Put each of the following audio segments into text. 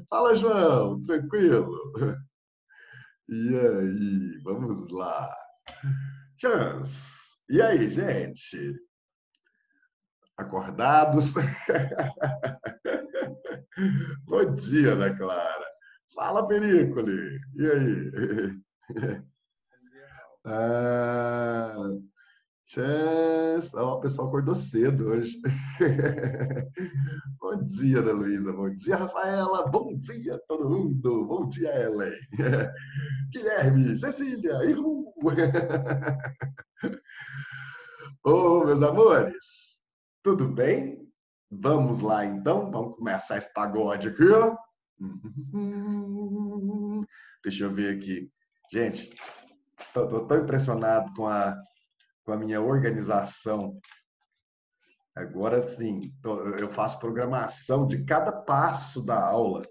Fala, João, tranquilo? E aí, vamos lá. Chance. E aí, gente? Acordados? Bom dia, Ana Clara. Fala, Perícole. E aí? Ah, Chance. Ó, o pessoal acordou cedo hoje. Bom dia, Ana Luísa. Bom dia, Rafaela. Bom dia, todo mundo. Bom dia, Ellen. Guilherme, Cecília e Ru. Ô, meus amores, tudo bem? Vamos lá, então. Vamos começar esse pagode aqui, ó. Deixa eu ver aqui. Gente, tô tão impressionado com a minha organização. Agora, sim, eu faço programação de cada passo da aula.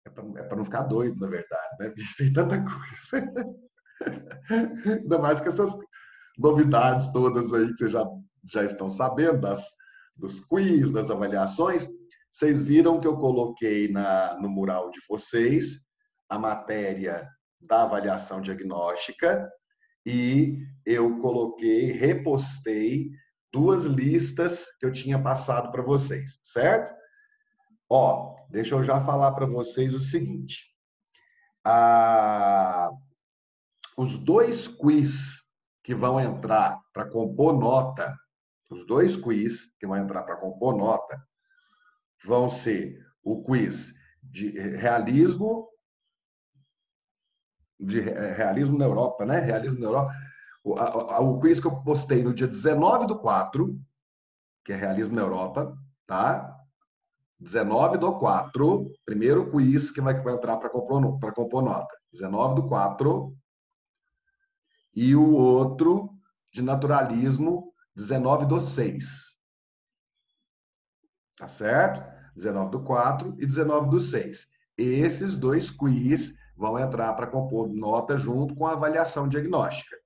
É para não ficar doido, na verdade, né? Porque tem tanta coisa. Ainda mais com essas novidades todas aí que vocês já estão sabendo, dos quiz, das avaliações. Vocês viram que eu coloquei no mural de vocês a matéria da avaliação diagnóstica e eu coloquei, repostei duas listas que eu tinha passado para vocês, certo? Ó, deixa eu já falar para vocês o seguinte. A, os dois quiz que vão entrar para compor nota, os dois quiz que vão entrar para compor nota, vão ser o quiz de realismo na Europa, né? Realismo na Europa. O quiz que eu postei no dia 19/4, que é realismo na Europa, tá? 19/4, primeiro quiz que vai entrar para compor nota. 19/4. E o outro de naturalismo, 19/6. Tá certo? 19/4 e 19/6. Esses dois quiz vão entrar para compor nota junto com a avaliação diagnóstica.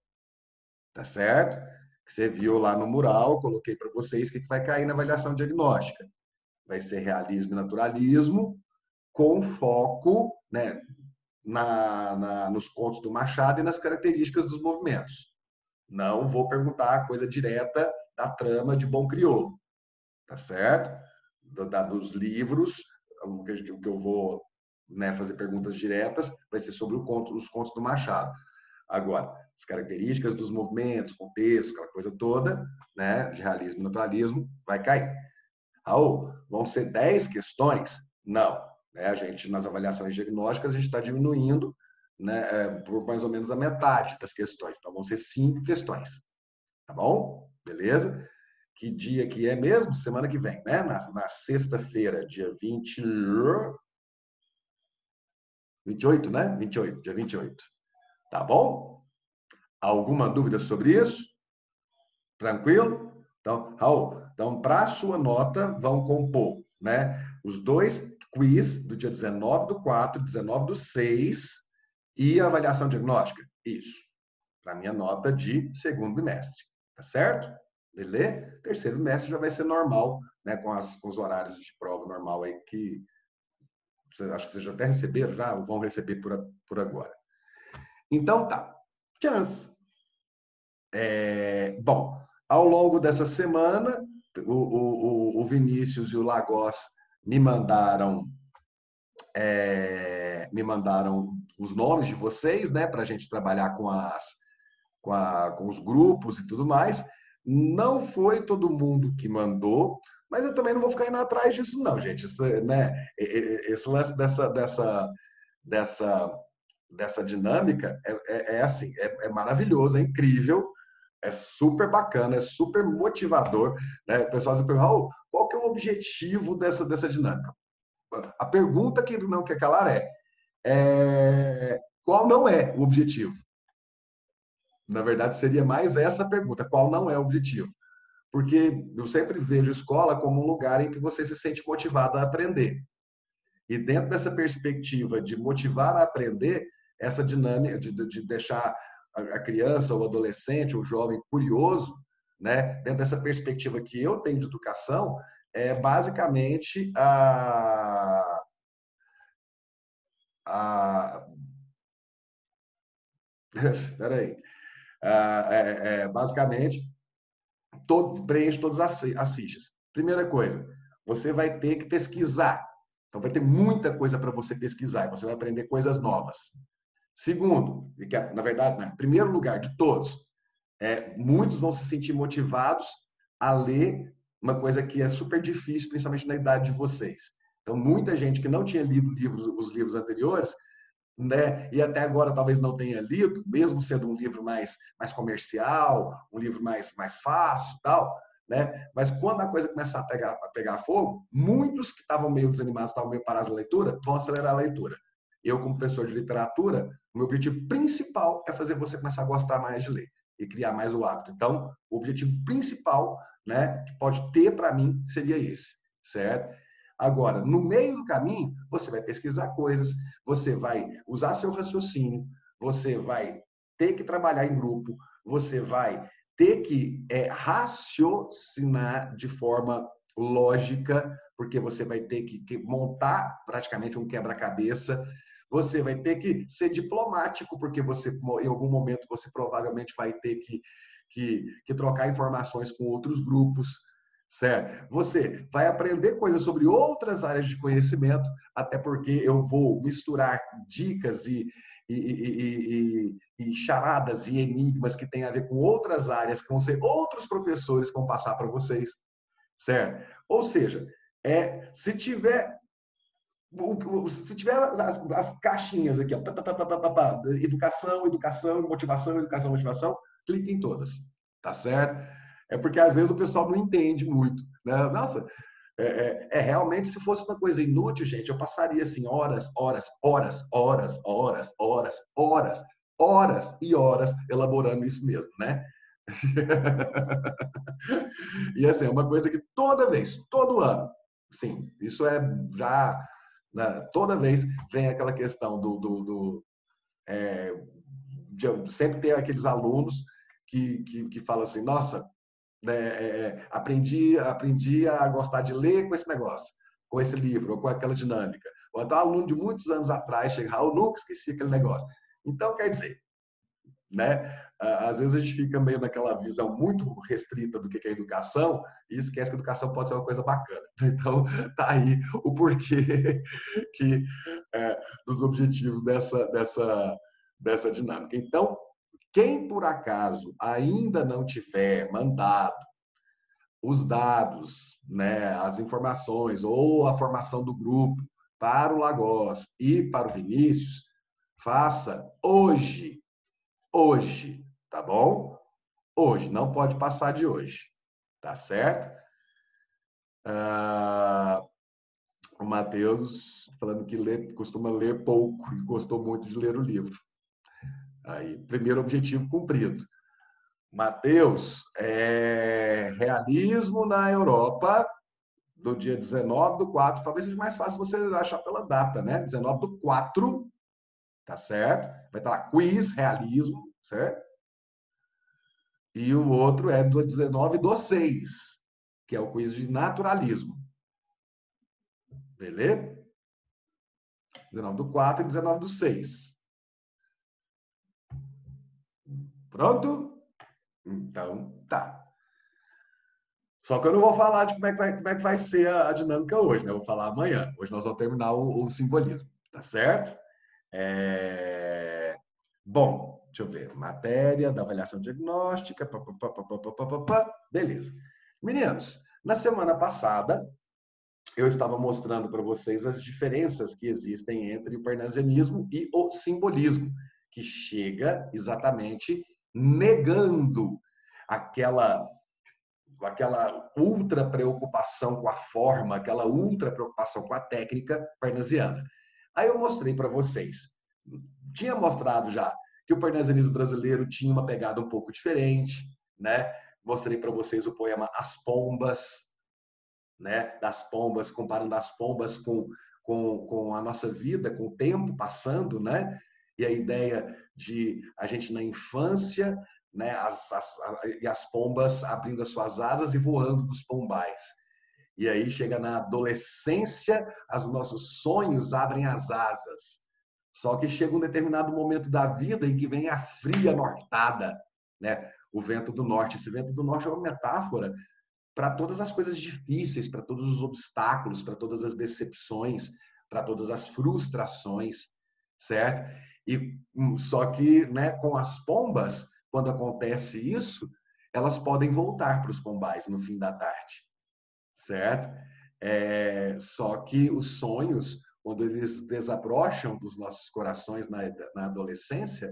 Tá certo? Que você viu lá no mural, coloquei para vocês o que vai cair na avaliação diagnóstica. Vai ser realismo e naturalismo, com foco, né, nos contos do Machado e nas características dos movimentos. Não vou perguntar coisa direta da trama de Bom Crioulo, tá certo? Dos livros, o que eu vou, né, fazer perguntas diretas vai ser sobre os contos do Machado. Agora, as características dos movimentos, contexto, aquela coisa toda, né, de realismo e naturalismo, vai cair. Raul, vão ser 10 questões? Não. Né? A gente, nas avaliações diagnósticas, a gente está diminuindo, né, por mais ou menos a metade das questões. Então, vão ser 5 questões. Tá bom? Beleza? Que dia que é mesmo? Semana que vem, né? Na sexta-feira, dia 28, né? 28, dia 28. Tá bom? Alguma dúvida sobre isso? Tranquilo? Então, Raul, então, para a sua nota, vão compor, né? Os dois quiz do dia 19/4, 19/6 e a avaliação diagnóstica. Isso. Para a minha nota de segundo bimestre. Tá certo? Beleza? Terceiro bimestre já vai ser normal, né? Com os horários de prova normal aí que acho que vocês já até receberam, já ou vão receber por agora. Então tá. Chance. Bom, ao longo dessa semana, o Vinícius e o Lagos me mandaram os nomes de vocês, né, para a gente trabalhar com os grupos e tudo mais. Não foi todo mundo que mandou, mas eu também não vou ficar indo atrás disso, não, gente. Isso, né, esse lance dessa, dessa dinâmica é assim, é maravilhoso, é incrível, é super bacana, é super motivador, né? O pessoal se pergunta, oh, qual que é o objetivo dessa dinâmica? A pergunta que não quer calar qual não é o objetivo? Na verdade, seria mais essa pergunta, qual não é o objetivo? Porque eu sempre vejo escola como um lugar em que você se sente motivado a aprender. E dentro dessa perspectiva de motivar a aprender, essa dinâmica de deixar a criança, o adolescente, o jovem curioso, né? Dentro dessa perspectiva que eu tenho de educação, é basicamente a espera aí. Basicamente, preenche todas as fichas. Primeira coisa, você vai ter que pesquisar. Então, vai ter muita coisa para você pesquisar e você vai aprender coisas novas. Segundo, e que na verdade, em primeiro lugar de todos, muitos vão se sentir motivados a ler uma coisa que é super difícil, principalmente na idade de vocês. Então, muita gente que não tinha lido os livros anteriores, né, e até agora talvez não tenha lido, mesmo sendo um livro mais comercial, um livro mais fácil, tal, né? Mas quando a coisa começar a pegar fogo, muitos que estavam meio desanimados, estavam meio parados na leitura, vão acelerar a leitura. Eu, como professor de literatura, o meu objetivo principal é fazer você começar a gostar mais de ler e criar mais o hábito. Então, o objetivo principal, né, que pode ter para mim seria esse, certo? Agora, no meio do caminho, você vai pesquisar coisas, você vai usar seu raciocínio, você vai ter que trabalhar em grupo, você vai ter que raciocinar de forma lógica, porque você vai ter que montar praticamente um quebra-cabeça. Você vai ter que ser diplomático, porque você, em algum momento, você provavelmente vai ter que trocar informações com outros grupos, certo? Você vai aprender coisas sobre outras áreas de conhecimento, até porque eu vou misturar dicas e charadas e enigmas que têm a ver com outras áreas, que vão ser outros professores que vão passar para vocês, certo? Ou seja, se tiver as caixinhas aqui, ó, educação, educação, motivação, educação, motivação, clique em todas, tá certo? É porque às vezes o pessoal não entende muito, né? Nossa, realmente, se fosse uma coisa inútil, gente, eu passaria assim horas, horas, horas, horas, horas, horas, horas, horas e horas elaborando isso mesmo, né? E assim, é uma coisa que toda vez, todo ano, sim, isso é já, né, toda vez vem aquela questão de sempre ter aqueles alunos que falam assim, nossa, aprendi a gostar de ler com esse negócio, com esse livro, ou com aquela dinâmica. Ou então aluno de muitos anos atrás chega, eu nunca esqueci aquele negócio. Então, quer dizer, né? Às vezes a gente fica meio naquela visão muito restrita do que é educação e esquece que educação pode ser uma coisa bacana. Então, tá aí o porquê que, dos objetivos dessa dinâmica. Então, quem por acaso ainda não tiver mandado os dados, né, as informações ou a formação do grupo para o Lagos e para o Vinícius, faça hoje. Hoje, tá bom? Hoje, não pode passar de hoje, tá certo? O Matheus falando que costuma ler pouco e gostou muito de ler o livro. Aí, primeiro objetivo cumprido. Matheus, realismo na Europa, do dia 19/4, talvez seja mais fácil você achar pela data, né? 19/4, tá certo? Vai estar lá, quiz, realismo, certo? E o outro é do 19/6, que é o quiz de naturalismo. Beleza? 19/4 e 19/6. Pronto? Então, tá. Só que eu não vou falar de como é que vai ser a dinâmica hoje, né? Eu vou falar amanhã. Hoje nós vamos terminar o simbolismo, tá certo? Bom, deixa eu ver. Matéria da avaliação diagnóstica. Beleza. Meninos, na semana passada, eu estava mostrando para vocês as diferenças que existem entre o parnasianismo e o simbolismo, que chega exatamente negando aquela ultra preocupação com a forma, aquela ultra preocupação com a técnica parnasiana. Aí eu mostrei para vocês, tinha mostrado já que o parnasianismo brasileiro tinha uma pegada um pouco diferente, né? Mostrei para vocês o poema As Pombas, né? Das pombas, comparando as pombas com a nossa vida, com o tempo passando, né? E a ideia de a gente na infância, né? E as pombas abrindo as suas asas e voando dos pombais. E aí chega na adolescência, os nossos sonhos abrem as asas. Só que chega um determinado momento da vida em que vem a fria nortada, né? O vento do norte. Esse vento do norte é uma metáfora para todas as coisas difíceis, para todos os obstáculos, para todas as decepções, para todas as frustrações, certo? E só que, né, com as pombas, quando acontece isso, elas podem voltar para os pombais no fim da tarde, certo? Só que os sonhos, quando eles desabrocham dos nossos corações na adolescência,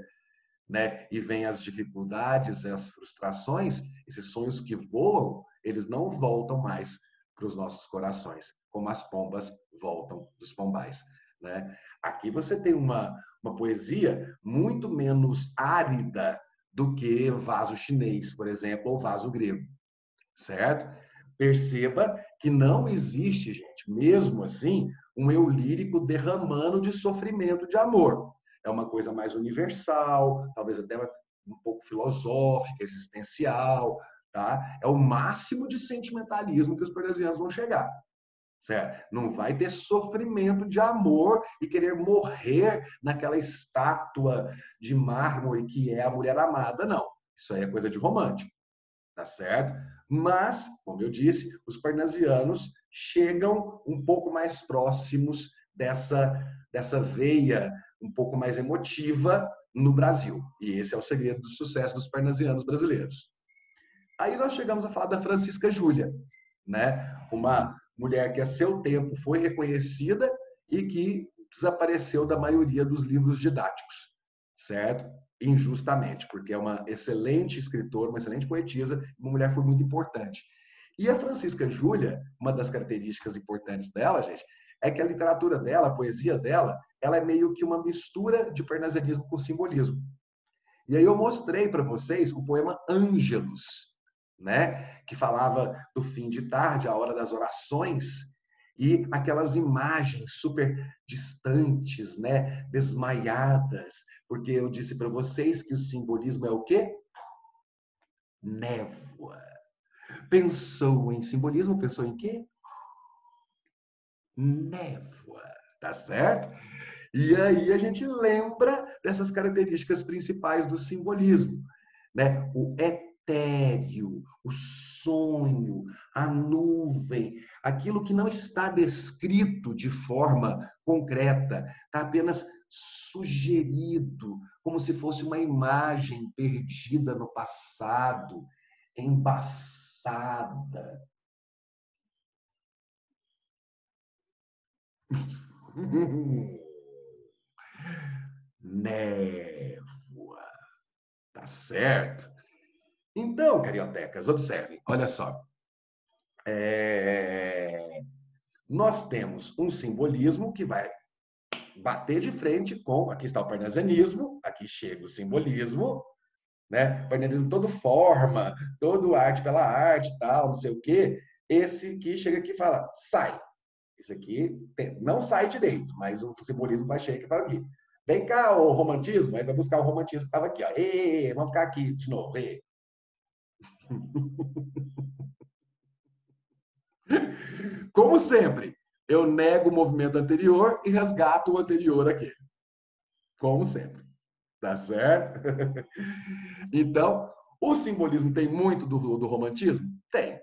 né, e vem as dificuldades, as frustrações, esses sonhos que voam, eles não voltam mais para os nossos corações, como as pombas voltam dos pombais, né? Aqui você tem uma poesia muito menos árida do que vaso chinês, por exemplo, ou vaso grego, certo? Perceba que não existe, gente, mesmo assim, um eu lírico derramando de sofrimento de amor. É uma coisa mais universal, talvez até um pouco filosófica, existencial, tá? É o máximo de sentimentalismo que os parnasianos vão chegar, certo? Não vai ter sofrimento de amor e querer morrer naquela estátua de mármore que é a mulher amada, não. Isso aí é coisa de romântico, tá certo? Mas, como eu disse, os parnasianos chegam um pouco mais próximos dessa veia um pouco mais emotiva no Brasil. E esse é o segredo do sucesso dos parnasianos brasileiros. Aí nós chegamos a falar da Francisca Júlia, né? Uma mulher que a seu tempo foi reconhecida e que desapareceu da maioria dos livros didáticos, certo? Injustamente, porque é uma excelente escritora, uma excelente poetisa, uma mulher que foi muito importante. E a Francisca Júlia, uma das características importantes dela, gente, é que a literatura dela, a poesia dela, ela é meio que uma mistura de parnasianismo com simbolismo. E aí eu mostrei para vocês o poema Ângelus, né? Que falava do fim de tarde, a hora das orações, e aquelas imagens super distantes, né? Desmaiadas, porque eu disse para vocês que o simbolismo é o quê? Névoa. Pensou em simbolismo, pensou em quê? Névoa, tá certo? E aí a gente lembra dessas características principais do simbolismo, né? O etéreo, o sonho, a nuvem, aquilo que não está descrito de forma concreta, está apenas sugerido, como se fosse uma imagem perdida no passado, embaçada. Névoa, tá certo? Então, cariotecas, observem, olha só. Nós temos um simbolismo que vai bater de frente com, aqui está o parnasianismo, aqui chega o simbolismo, né? O parnasianismo todo forma, todo arte pela arte, tal, não sei o quê. Esse aqui chega aqui e fala, sai. Esse aqui não sai direito, mas o simbolismo vai chegar aqui e fala aqui. Vem cá, o romantismo, aí vai buscar o romantismo que estava aqui, ó. Ei, vamos ficar aqui de novo. Ei. Como sempre, eu nego o movimento anterior e resgato o anterior aqui. Como sempre. Tá certo? Então, o simbolismo tem muito do romantismo? Tem.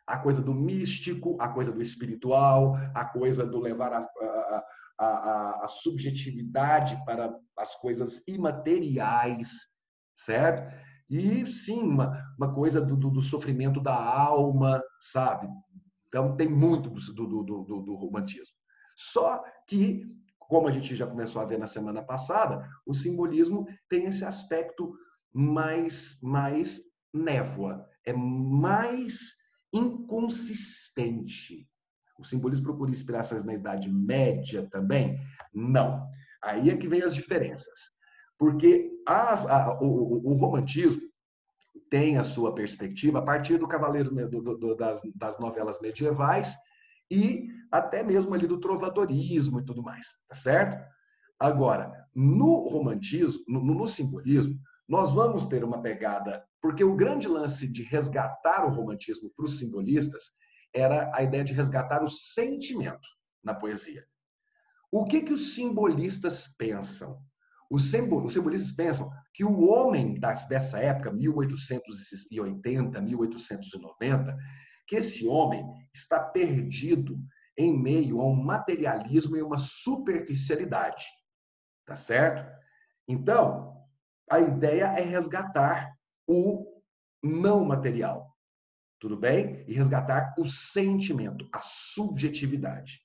A coisa do místico, a coisa do espiritual, a coisa do levar a subjetividade para as coisas imateriais, certo? E sim, uma coisa do sofrimento da alma, sabe? Então, tem muito do romantismo. Só que, como a gente já começou a ver na semana passada, o simbolismo tem esse aspecto mais névoa, é mais inconsistente. O simbolismo procura inspirações na Idade Média também? Não. Aí é que vem as diferenças. Porque o romantismo tem a sua perspectiva a partir do Cavaleiro das novelas medievais e até mesmo ali do trovadorismo e tudo mais, tá certo? Agora, no romantismo, no simbolismo, nós vamos ter uma pegada, porque o grande lance de resgatar o romantismo para os simbolistas era a ideia de resgatar o sentimento na poesia. O que os simbolistas pensam? Os simbolistas pensam que o homem dessa época, 1880, 1890, que esse homem está perdido em meio a um materialismo e uma superficialidade. Tá certo? Então, a ideia é resgatar o não material. Tudo bem? E resgatar o sentimento, a subjetividade.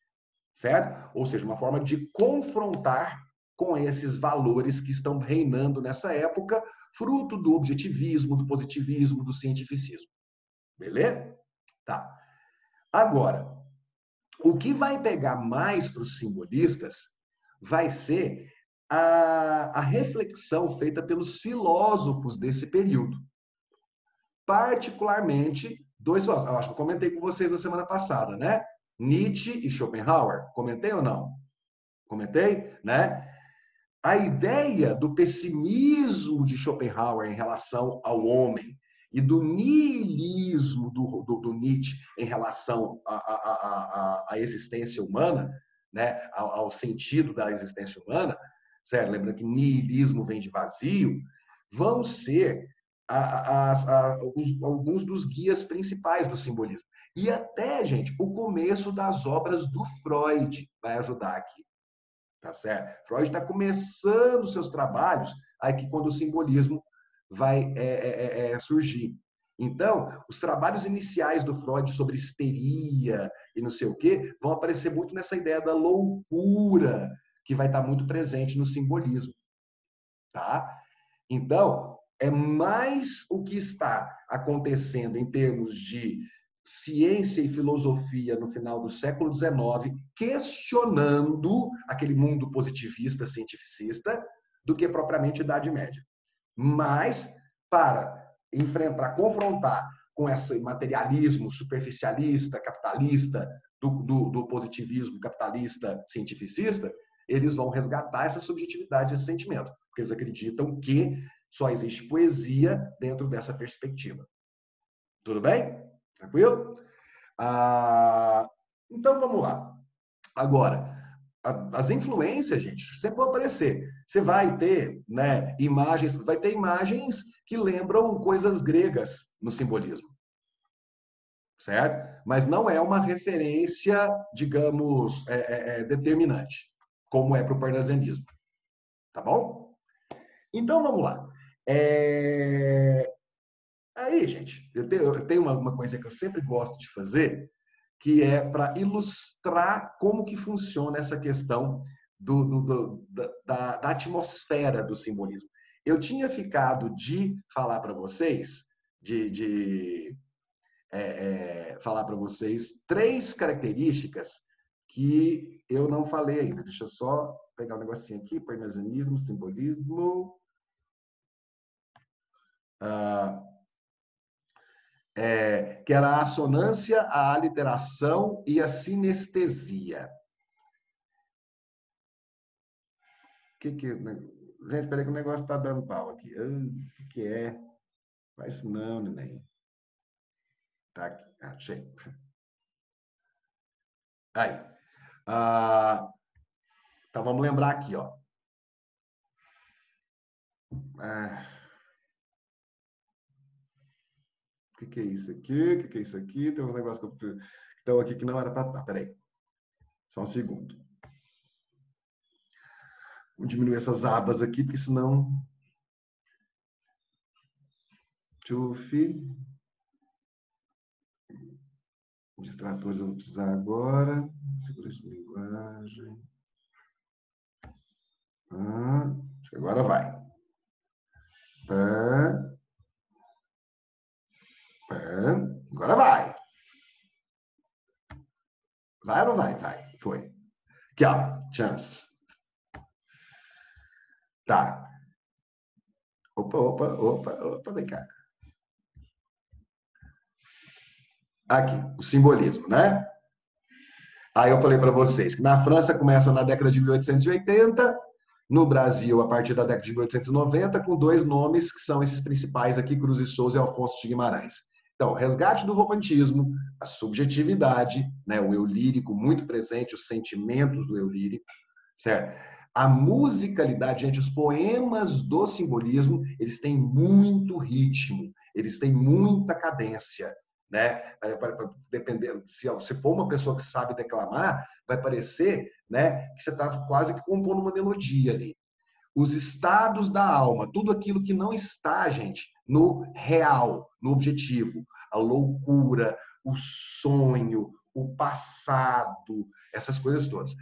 Certo? Ou seja, uma forma de confrontar com esses valores que estão reinando nessa época, fruto do objetivismo, do positivismo, do cientificismo. Beleza? Tá. Agora, o que vai pegar mais para os simbolistas vai ser a reflexão feita pelos filósofos desse período. Particularmente, dois filósofos. Eu acho que eu comentei com vocês na semana passada, né? Nietzsche e Schopenhauer. Comentei ou não? Comentei, né? A ideia do pessimismo de Schopenhauer em relação ao homem e do niilismo do Nietzsche em relação à existência humana, né? Ao sentido da existência humana, certo? Lembra que niilismo vem de vazio, vão ser alguns dos guias principais do simbolismo. E até, gente, o começo das obras do Freud vai ajudar aqui. Tá certo? Freud está começando seus trabalhos aqui quando o simbolismo vai surgir. Então, os trabalhos iniciais do Freud sobre histeria e não sei o quê vão aparecer muito nessa ideia da loucura, que vai estar muito presente no simbolismo. Tá? Então, é mais o que está acontecendo em termos de ciência e filosofia no final do século XIX, questionando aquele mundo positivista, cientificista, do que propriamente Idade Média. Mas, para confrontar com esse materialismo superficialista, capitalista, do positivismo capitalista, cientificista, eles vão resgatar essa subjetividade, esse sentimento, porque eles acreditam que só existe poesia dentro dessa perspectiva. Tudo bem? Tranquilo? Então, vamos lá. Agora, as influências, gente, sempre vão aparecer. Você vai ter, né, imagens, vai ter imagens que lembram coisas gregas no simbolismo. Certo? Mas não é uma referência, digamos, determinante, como é para o parnasianismo. Tá bom? Então, vamos lá. Aí, gente, eu tenho uma coisa que eu sempre gosto de fazer, que é para ilustrar como que funciona essa questão da atmosfera do simbolismo. Eu tinha ficado de falar para vocês, falar para vocês 3 características que eu não falei ainda. Deixa eu só pegar um negocinho aqui, parnasianismo, simbolismo. Que era a assonância, a aliteração e a sinestesia. Gente, peraí que o negócio está dando pau aqui. O que é? Faz isso não, neném. Tá aqui. Achei. Aí. Então, vamos lembrar aqui, ó. O que é isso aqui? O que é isso aqui? Tem uns negócios que estão aqui que não era para estar. Peraí. Só um segundo. Vou diminuir essas abas aqui, porque senão... Tchuf. Distratores eu vou precisar agora. Figuras de linguagem. Acho que agora vai. Agora vai. Vai ou não vai? Vai. Foi. Aqui, ó. Chance. Tá. Opa, vem cá. Aqui, o simbolismo, né? Aí eu falei para vocês que na França começa na década de 1880, no Brasil a partir da década de 1890, com 2 nomes que são esses principais aqui, Cruz e Souza e Alfonso de Guimarães. Então, resgate do romantismo, a subjetividade, né? O eu lírico muito presente, os sentimentos do eu lírico, certo? A musicalidade, gente, os poemas do simbolismo, eles têm muito ritmo, eles têm muita cadência, né? Dependendo, se for uma pessoa que sabe declamar, vai parecer, né, que você está quase que compondo uma melodia ali. Os estados da alma, tudo aquilo que não está, gente, no real, no objetivo, a loucura, o sonho, o passado, essas coisas todas.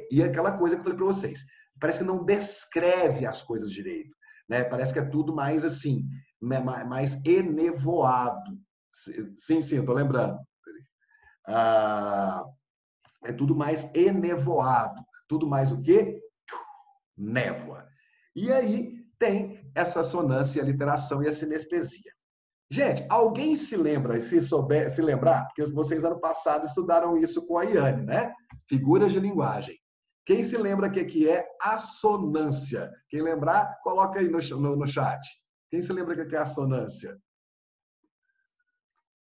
E aquela coisa que eu falei para vocês, parece que não descreve as coisas direito, né? Parece que é tudo mais assim, mais enevoado. Sim, sim, eu tô lembrando. Ah, é tudo mais enevoado. Tudo mais o quê? Névoa. E aí tem essa assonância, a literação e a sinestesia. Gente, alguém se lembra, se souber, se lembrar, porque vocês ano passado estudaram isso com a Iane, né? Figuras de linguagem. Quem se lembra o que é assonância? Quem lembrar, coloca aí no chat. Quem se lembra o que é assonância?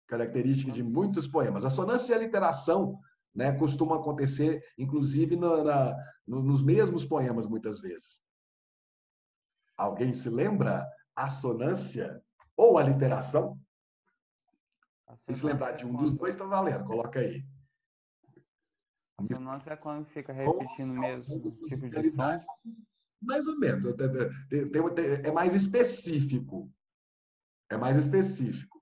Característica de muitos poemas. Assonância e aliteração, né, costuma acontecer, inclusive, nos mesmos poemas, muitas vezes. Alguém se lembra? Assonância ou aliteração? E se lembrar de um dos dois, está valendo. Coloca aí. Assonância é quando fica repetindo Conscienciação mesmo de o tipo de som. musicalidade. Mais ou menos. É mais específico. É mais específico.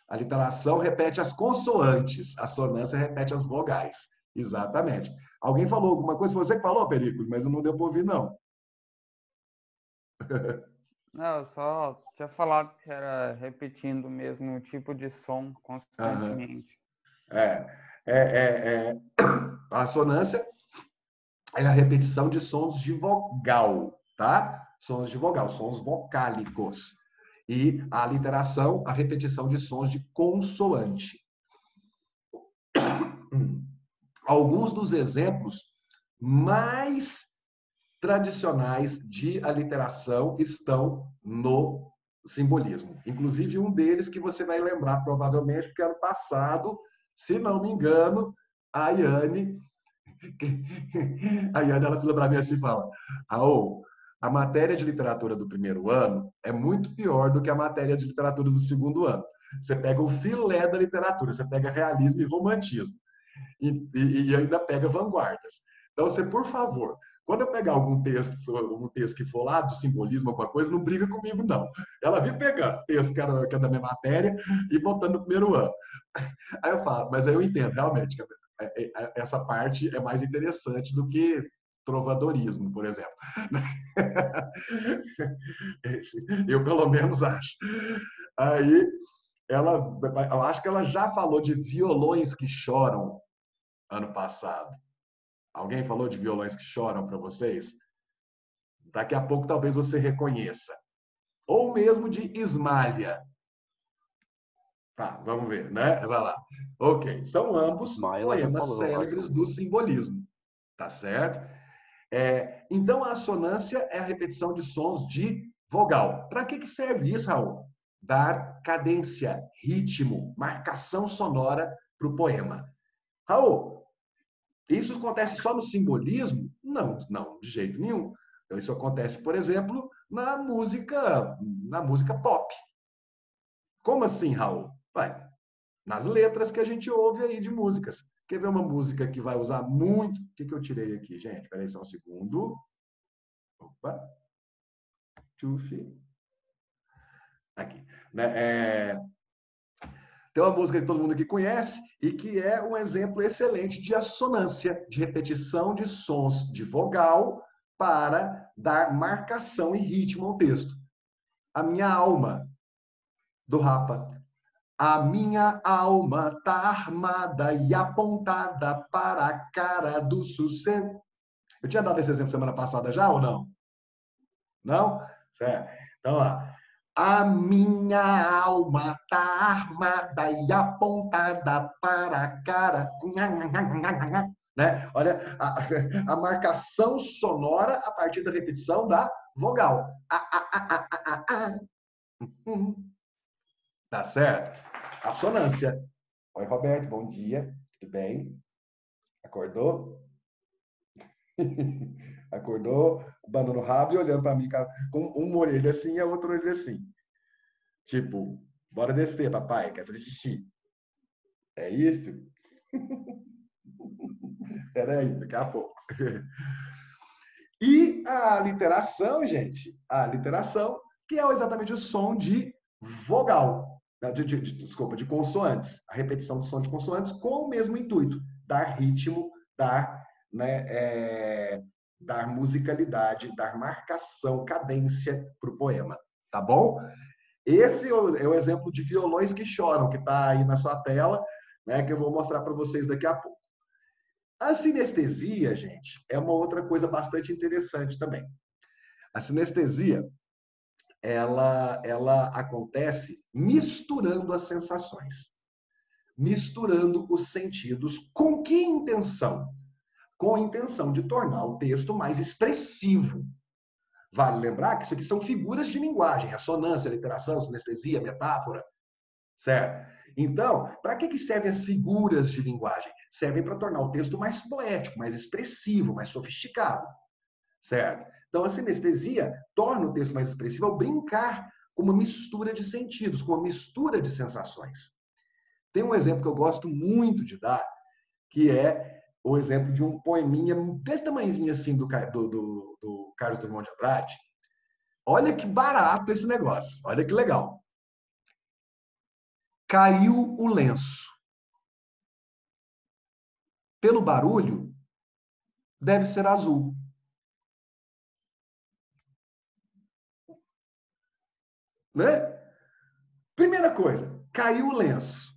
A literação repete as consoantes. A assonância repete as vogais. Exatamente. Alguém falou alguma coisa? Foi você que falou, Perículo, mas eu não deu para ouvir, não. Não, eu só tinha falado que era repetindo mesmo o tipo de som Aham. constantemente. É, a assonância é a repetição de sons de vogal, tá? Sons de vogal, sons vocálicos. E a aliteração, a repetição de sons de consoante. Alguns dos exemplos mais tradicionais de aliteração estão no simbolismo. Inclusive um deles que você vai lembrar provavelmente, porque ano passado, se não me engano, a Iane ela falou para mim assim, fala, Raul, a matéria de literatura do primeiro ano é muito pior do que a matéria de literatura do segundo ano. Você pega o filé da literatura, você pega realismo e romantismo, e ainda pega vanguardas. Então, você, por favor, quando eu pegar algum texto que for lá do simbolismo, alguma coisa, não briga comigo, não. Ela vive pegando texto que é da minha matéria e botando no primeiro ano. Aí eu falo, mas aí eu entendo, realmente, essa parte é mais interessante do que trovadorismo, por exemplo. Eu, pelo menos, acho. Aí, eu acho que ela já falou de violões que choram ano passado. Alguém falou de violões que choram para vocês? Daqui a pouco talvez você reconheça. Ou mesmo de Ismalha. Tá, vamos ver, né? Vai lá. Ok, são ambos Ismael, ela já poemas falou, eu célebres acho. do simbolismo, tá certo? Então, a assonância é a repetição de sons de vogal. Para que serve isso, Raul? Dar cadência, ritmo, marcação sonora para o poema. Raul, isso acontece só no simbolismo? Não, não, de jeito nenhum. Então, isso acontece, por exemplo, na música pop. Como assim, Raul? Vai, nas letras que a gente ouve aí de músicas. Quer ver uma música que vai usar muito? O que eu tirei aqui, gente? Espera aí só um segundo. Opa. Tchufi. Aqui. Né? Tem uma música que todo mundo aqui conhece e que é um exemplo excelente de assonância, de repetição de sons de vogal para dar marcação e ritmo ao texto. A minha alma, do Rapa. A minha alma tá armada e apontada para a cara do sossego. Eu tinha dado esse exemplo semana passada já ou não? Não? Certo. Então lá. A minha alma tá armada e apontada para a cara. Né? Olha, a marcação sonora a partir da repetição da vogal. Tá certo? Assonância. Oi, Roberto, bom dia. Tudo bem? Acordou? Acordou, banando o rabo e olhando para mim com uma orelha assim e a outra orelha assim. Tipo, bora descer, papai, quer fazer xixi. É isso? Peraí, daqui a pouco. E a literação, gente, a literação, que é exatamente o som de vogal, desculpa, de consoantes, a repetição do som de consoantes com o mesmo intuito, dar ritmo, né, dar musicalidade, dar marcação, cadência para o poema, tá bom? Esse é o exemplo de violões que choram, que está aí na sua tela, né, que eu vou mostrar para vocês daqui a pouco. A sinestesia, gente, é uma outra coisa bastante interessante também. A sinestesia, ela acontece misturando as sensações, misturando os sentidos. Com que intenção? Com a intenção de tornar o texto mais expressivo. Vale lembrar que isso aqui são figuras de linguagem, ressonância, literação, sinestesia, metáfora, certo? Então, para que servem as figuras de linguagem? Servem para tornar o texto mais poético, mais expressivo, mais sofisticado, certo? Então, a sinestesia torna o texto mais expressivo ao brincar com uma mistura de sentidos, com uma mistura de sensações. Tem um exemplo que eu gosto muito de dar, que é o exemplo de um poeminha desse tamanhozinho assim do Carlos Drummond de Andrade. Olha que barato esse negócio, olha que legal. Caiu o lenço. Pelo barulho, deve ser azul. Né? Primeira coisa, caiu o lenço.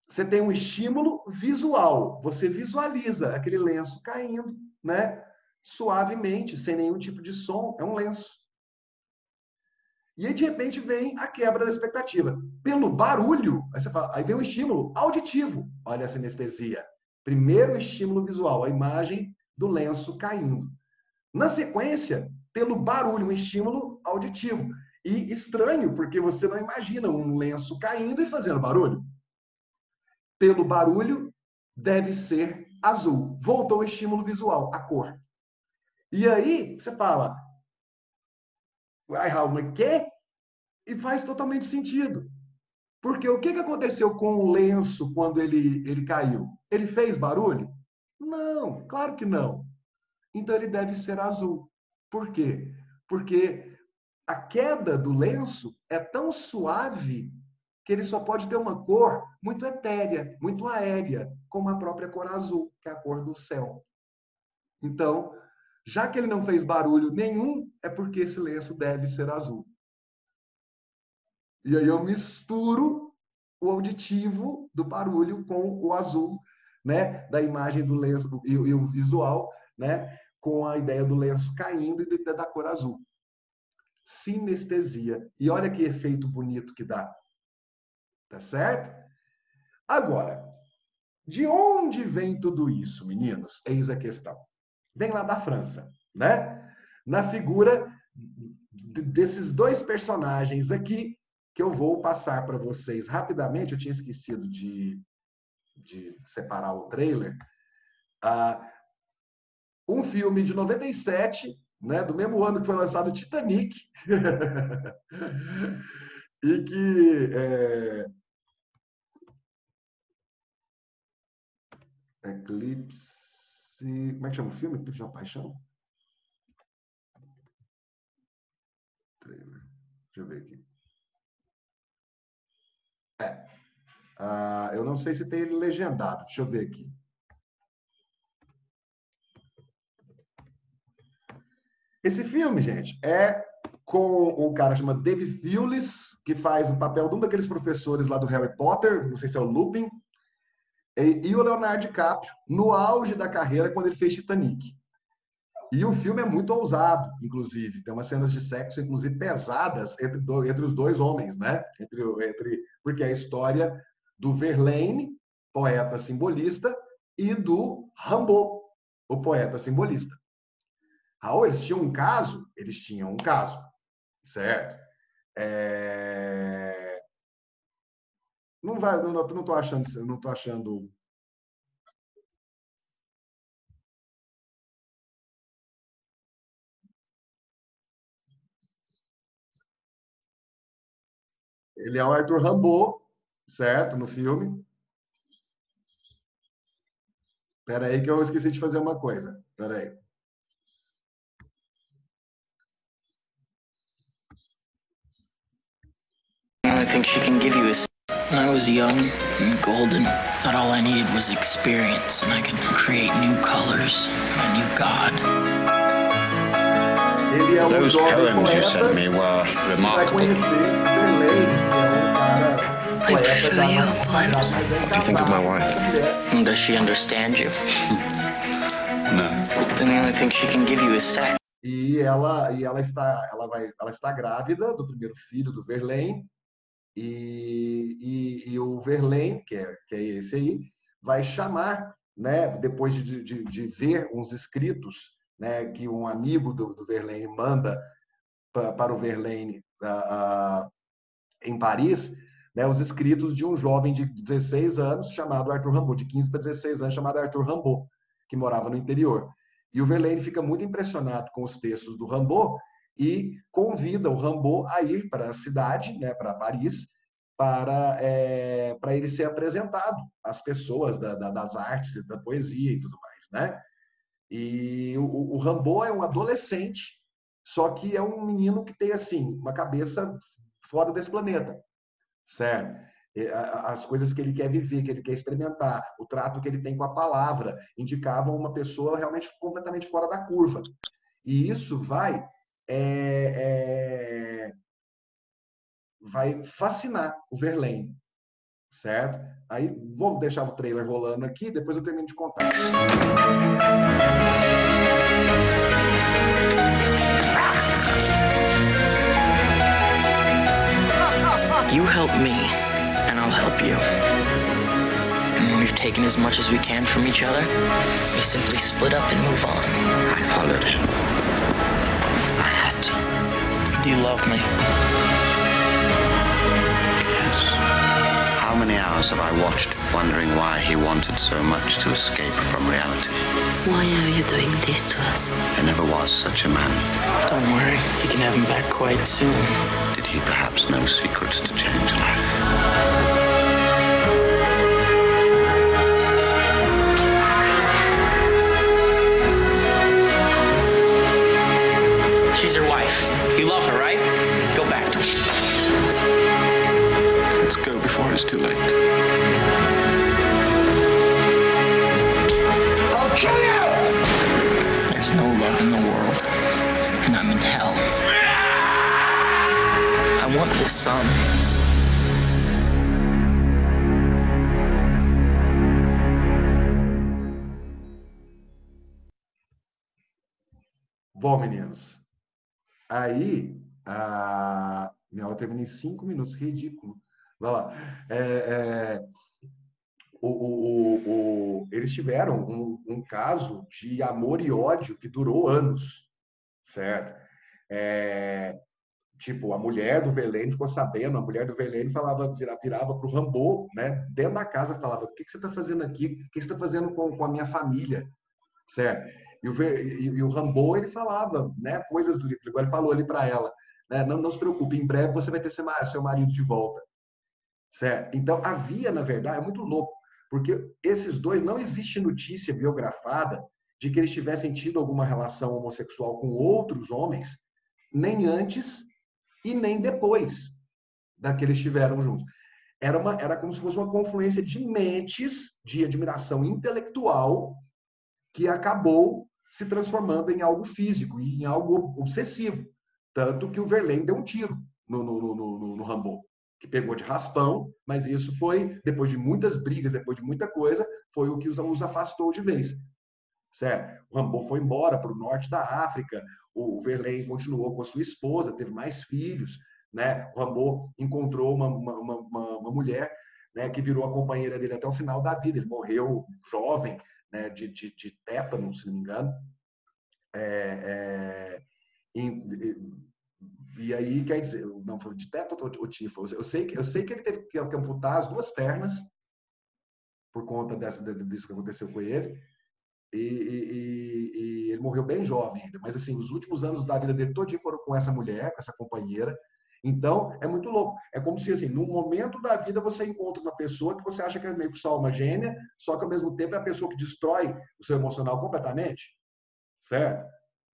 Você tem um estímulo visual. Você visualiza aquele lenço caindo, né? Suavemente, sem nenhum tipo de som. É um lenço. E aí, de repente, vem a quebra da expectativa. Pelo barulho, aí vem um estímulo auditivo. Olha a sinestesia. Primeiro estímulo visual, a imagem do lenço caindo. Na sequência, pelo barulho, um estímulo auditivo. E estranho, porque você não imagina um lenço caindo e fazendo barulho. Pelo barulho, deve ser azul. Voltou o estímulo visual, a cor. E aí, você fala, ai, Raul, mas quê? E faz totalmente sentido. Porque o que aconteceu com o lenço quando ele caiu? Ele fez barulho? Não, claro que não. Então ele deve ser azul. Por quê? Porque a queda do lenço é tão suave que ele só pode ter uma cor muito etérea, muito aérea, como a própria cor azul, que é a cor do céu. Então, já que ele não fez barulho nenhum, é porque esse lenço deve ser azul. E aí eu misturo o auditivo do barulho com o azul, né, da imagem do lenço e o visual, né, com a ideia do lenço caindo e da cor azul. Sinestesia. E olha que efeito bonito que dá. Tá certo? Agora, de onde vem tudo isso, meninos? Eis a questão. Vem lá da França, né? Na figura desses dois personagens aqui, que eu vou passar para vocês rapidamente. Eu tinha esquecido de separar o trailer. Um filme de 97, né, do mesmo ano que foi lançado Titanic, e que Eclipse. Como é que chama o filme? Eclipse de uma Paixão? Trailer. Deixa eu ver aqui. Eu não sei se tem ele legendado. Deixa eu ver aqui. Esse filme, gente, é com um cara chamado Dave Fewlis, que faz o papel de um daqueles professores lá do Harry Potter, não sei se é o Lupin, e o Leonardo DiCaprio, no auge da carreira, quando ele fez Titanic. E o filme é muito ousado, inclusive. Tem umas cenas de sexo, inclusive, pesadas entre os dois homens, né? Porque é a história do Verlaine, poeta simbolista, e do Rimbaud, o poeta simbolista. Raul, eles tinham um caso? Eles tinham um caso, certo? Não vai, não tô achando, não tô achando. Ele é o Arthur Rimbaud, certo? No filme. Espera aí que eu esqueci de fazer uma coisa. Espera aí. The only thing she can give you is. When I was young and golden, thought all I needed was experience, and I could create new colors, a new god. Ele é um Those jovem poems you poeta sent me were que vai remarkable. conhecer Verlaine, que é um cara poeta já mais consagrado, mas é What do you think of my wife? essa mulher. And does she understand you? No. Then the only thing she can give you is sex. E ela está grávida do primeiro filho do Verlaine, e o Verlaine, que é esse aí, vai chamar, né, depois de ver uns escritos, né, que um amigo do Verlaine manda para o Verlaine em Paris, né, os escritos de um jovem de 16 anos chamado Arthur Rimbaud, de 15 para 16 anos, chamado Arthur Rimbaud, que morava no interior. E o Verlaine fica muito impressionado com os textos do Rimbaud e convida o Rimbaud a ir para a cidade, né, para Paris, para ele ser apresentado às pessoas das artes, da poesia e tudo mais, né? E o Rimbaud é um adolescente, só que é um menino que tem assim uma cabeça fora desse planeta, certo? As coisas que ele quer viver, que ele quer experimentar, o trato que ele tem com a palavra, indicavam uma pessoa realmente completamente fora da curva. E isso vai fascinar o Verlaine, certo? Aí vou deixar o trailer rolando aqui, depois eu termino de contar. You help me, and I'll help you. And when we've taken as much as we can from each other, we simply split up and move on. I followed him. I had to. Do you love me? Yes. How many hours have I watched, wondering why he wanted so much to escape from reality? Why are you doing this to us? There never was such a man. Don't worry, you can have him back quite soon. Did he perhaps know secrets to change life? She's your wife. You love her, right? Go back to her. Let's go before it's too late. I'll kill you! There's no love in the world, and I'm in hell. I want this son. Bom, meninos, aí ela termina em 5 minutos, que ridículo. Vai lá. Eles tiveram um caso de amor e ódio que durou anos, certo? Tipo, a mulher do Verlaine ficou sabendo, a mulher do Verlaine virava para o Rimbaud, né? Dentro da casa, falava: o que você está fazendo aqui? O que você está fazendo com a minha família? Certo? E o Rimbaud, ele falava, né, coisas do livro. Agora ele falou ali para ela, né, não se preocupe, em breve você vai ter seu marido de volta. Certo? Então, havia, na verdade, é muito louco, porque esses dois, não existe notícia biografada de que eles tivessem tido alguma relação homossexual com outros homens, nem antes e nem depois daqueles estiveram juntos. Era como se fosse uma confluência de mentes, de admiração intelectual, que acabou se transformando em algo físico e em algo obsessivo. Tanto que o Verlaine deu um tiro no Rimbaud, que pegou de raspão, mas isso foi, depois de muitas brigas, depois de muita coisa, foi o que os afastou de vez. Certo? O Rimbaud foi embora para o norte da África, o Verlaine continuou com a sua esposa, teve mais filhos, né? O Rimbaud encontrou uma mulher, né, que virou a companheira dele até o final da vida. Ele morreu jovem, né, de tétano, se não me engano. E aí, quer dizer, não foi de teto ou tifo? Eu sei que ele teve que amputar as 2 pernas por conta disso que aconteceu com ele. E ele morreu bem jovem ainda. Mas, assim, os últimos anos da vida dele todinho foram com essa mulher, com essa companheira. Então, é muito louco. É como se, assim, num momento da vida você encontra uma pessoa que você acha que é meio que só uma gêmea, só que, ao mesmo tempo, é a pessoa que destrói o seu emocional completamente. Certo?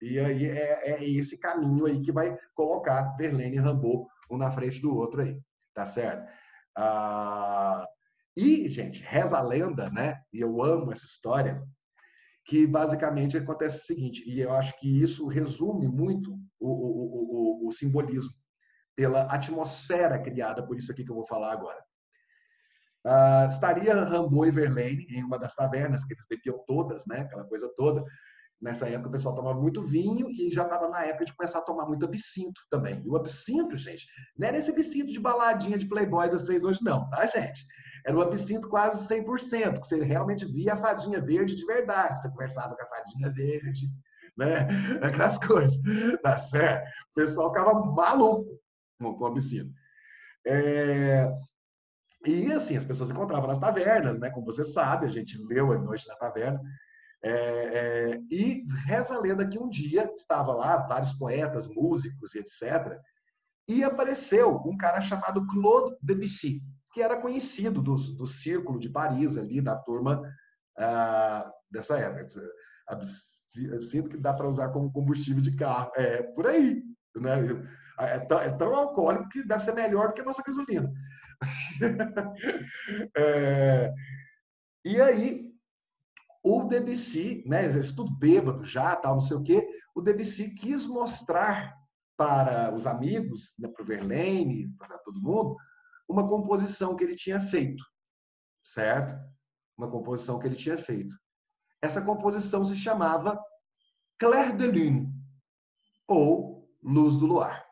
E aí é esse caminho aí que vai colocar Verlaine e Rimbaud um na frente do outro aí. Tá certo? E, gente, reza a lenda, né? E eu amo essa história, que basicamente acontece o seguinte, e eu acho que isso resume muito o simbolismo, pela atmosfera criada por isso aqui que eu vou falar agora. Estaria Rimbaud e Verlaine em uma das tavernas, que eles bebiam todas, né? Aquela coisa toda. Nessa época o pessoal tomava muito vinho e já estava na época de começar a tomar muito absinto também. E o absinto, gente, não era esse absinto de baladinha de Playboy das 6 hoje não, tá, gente? Era um absinto quase 100%, que você realmente via a fadinha verde de verdade. Você conversava com a fadinha verde, né? Aquelas coisas, tá certo? O pessoal ficava maluco com o absinto. E assim, as pessoas encontravam nas tavernas, né? Como você sabe, a gente leu A Noite na Taverna. E reza a lenda que um dia estava lá vários poetas, músicos e etc. E apareceu um cara chamado Claude Debussy, que era conhecido do círculo de Paris ali, da turma dessa época. Eu sinto que dá para usar como combustível de carro. É por aí, né? É tão alcoólico que deve ser melhor do que a nossa gasolina. E aí o Debussy, né, eles tudo bêbado já, tal, não sei o quê, o Debussy quis mostrar para os amigos, né, para o Verlaine, para todo mundo, uma composição que ele tinha feito, certo? Uma composição que ele tinha feito. Essa composição se chamava Clair de Lune, ou Luz do Luar.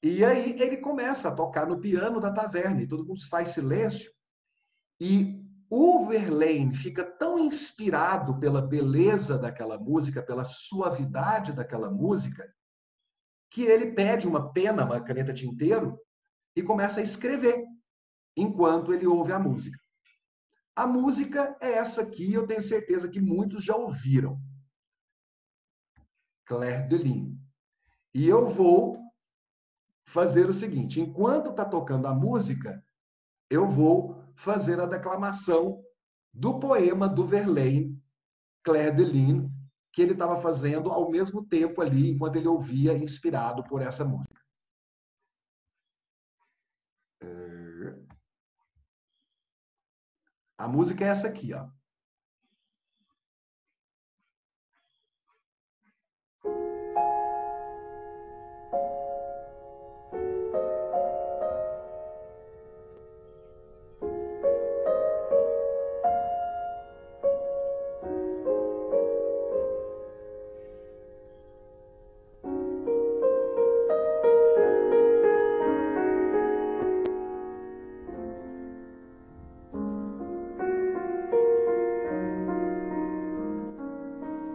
E aí ele começa a tocar no piano da taverna, e todo mundo faz silêncio, e o Verlaine fica tão inspirado pela beleza daquela música, pela suavidade daquela música, que ele pede uma pena, uma caneta tinteiro, e começa a escrever, enquanto ele ouve a música. A música é essa aqui, eu tenho certeza que muitos já ouviram. Clair de Lune. E eu vou fazer o seguinte, enquanto está tocando a música, eu vou fazer a declamação do poema do Verlaine, Clair de Lune, que ele estava fazendo ao mesmo tempo ali, enquanto ele ouvia, inspirado por essa música. A música é essa aqui, ó.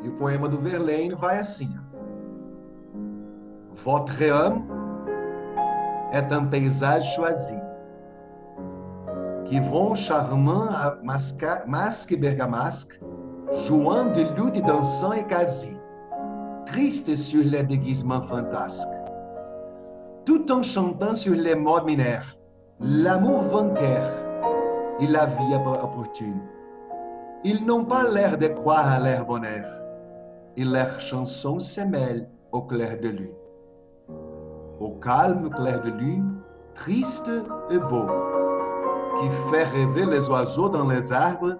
E o poema do Verlaine vai assim. Votre âme est un paysage choisi, qui vont charmant à masque et bergamasque, jouant de luth dansant et quasi, triste sur les déguisements fantasques, tout en chantant sur les modes minaires, l'amour vainqueur et la vie opportune. Ils n'ont pas l'air de croire à leur bonheur, et leurs chansons se mêlent au clair de lune. Au calme clair de lune, triste et beau, qui fait rêver les oiseaux dans les arbres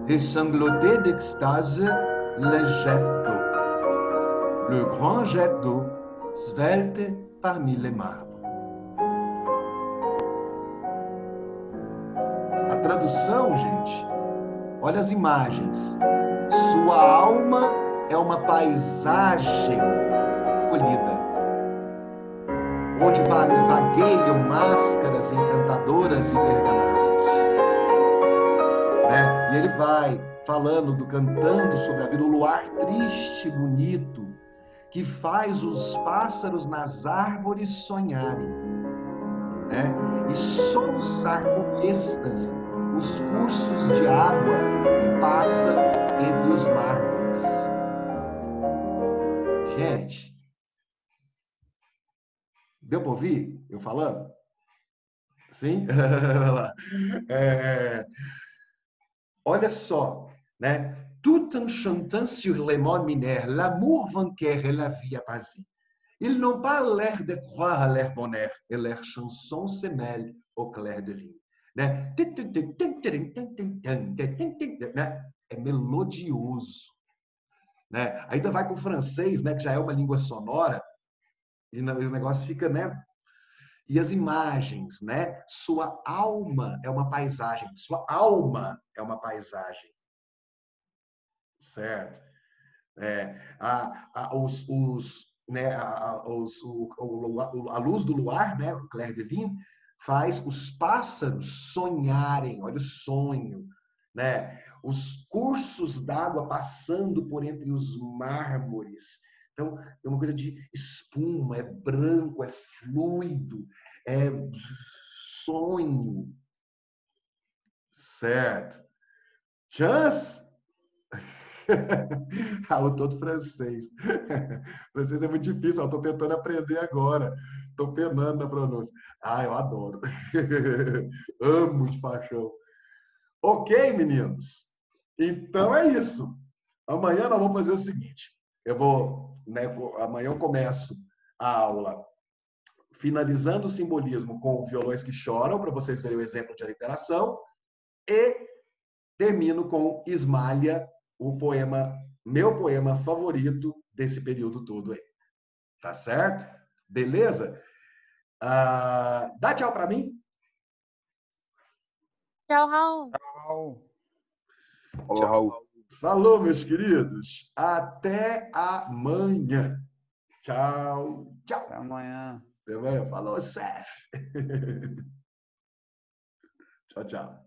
et sangloter d'extase les jets d'eau. Le grand jet d'eau svelte parmi les marbres. A tradução, gente, olha as imagens. Sua alma é uma paisagem escolhida, onde vagueiam máscaras encantadoras e bergamascos. Né? E ele vai falando, cantando sobre a vida, o luar triste, bonito, que faz os pássaros nas árvores sonharem, né? E soluçar com êxtase os cursos de água que passa entre os mármores. Gente, deu para ouvir eu falando? Sim? Olha só, né? Tout en chantant sur les monts mineurs, l'amour vainqueur et la vie apaisée. Ils n'ont pas l'air de croire à leur bonheur, et leur chanson se mêle au clair de lune. Né? É melodioso. Né? Ainda vai com o francês, né? Que já é uma língua sonora, e o negócio fica, né? E as imagens, né? Sua alma é uma paisagem. Sua alma é uma paisagem. Certo? A luz do luar, né? O clair de lune, faz os pássaros sonharem. Olha o sonho, né? Os cursos d'água passando por entre os mármores. Então, é uma coisa de espuma, é branco, é fluido, é sonho. Certo. Chance? O todo francês. Francês é muito difícil, eu estou tentando aprender agora. Estou penando na pronúncia. Eu adoro. Amo de paixão. Ok, meninos? Então é isso. Amanhã nós vamos fazer o seguinte. Amanhã eu começo a aula finalizando o simbolismo com violões que choram, para vocês verem o exemplo de aliteração, e termino com Ismalha, meu poema favorito desse período todo aí. Tá certo? Beleza? Dá tchau para mim. Tchau, Raul. Tchau. Falou, Raul. Falou, meus queridos. Até amanhã. Tchau. Tchau. Até amanhã. Falou, chefe. Tchau, tchau.